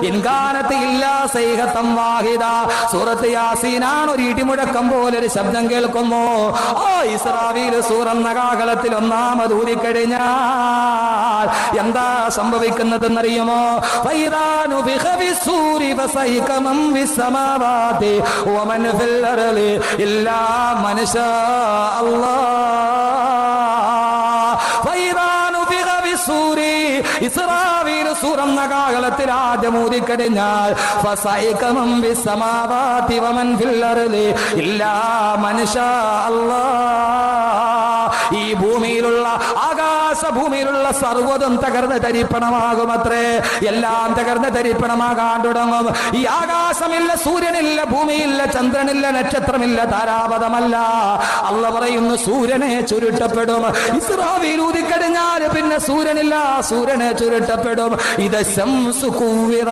ഇൻകാനത്ത് ഇല്ലാ സൈഹത്തം വാഹിദ. സൂറത്ത് യാസീനാണ് ഒരു ഇടിമുഴക്കം പോലെ ഒരു ശബ്ദം കേൾക്കുമോ? ആ ഇസ്രാഫീൽ സൂറന്ന കാഹളത്തിൽ ഒന്നാമത് ഊതിക്കഴിഞ്ഞാൽ എന്താ സംഭവിക്കുന്നതെന്നറിയുമോ? ഫൈദാനു ബിഖബിസ്സൂരി ഫസൈക മൻ ഫിസ്സമാവാതി വമൻ ഫിൽ അർളി ഇല്ലാ മൻ ശാ അല്ലാഹ്. ഫൈദാനു ബിഖബിസ്സൂരി ഇസ്രാഫീൽ സൂറന്ന കാഹളത്തിൽ ആദ്യം ഊതിക്കഴിഞ്ഞാൽ ഫസൈക മൻ ഫിസ്സമാവാതി വമൻ ഫിൽ അർളി ഇല്ലാ മൻ ശാ അല്ലാഹ്. ഈ ഭൂമിയിലുള്ള ആകാശഭൂമിയിലുള്ള സർവ്വതും തകർന്ന് തരിപ്പണമാകുമത്രേ. എല്ലാം തകർന്ന് തരിപ്പണമാകാൻ തുടങ്ങും. ഈ ആകാശമില്ല, സൂര്യനില്ല, ഭൂമിയില്ല, ചന്ദ്രനില്ല, നക്ഷത്രമില്ല, താരാപഥമല്ല. അല്ലാഹു പറയുന്നു സൂര്യനെ ചുരുട്ടപ്പെടും. ഇസ്രാഫീൽ ഊതിക്കഴിഞ്ഞാൽ പിന്നെ സൂര്യനില്ല, സൂര്യനെ ചുരുട്ടപ്പെടും. ഇത് ശംസു കുവ്വിറ.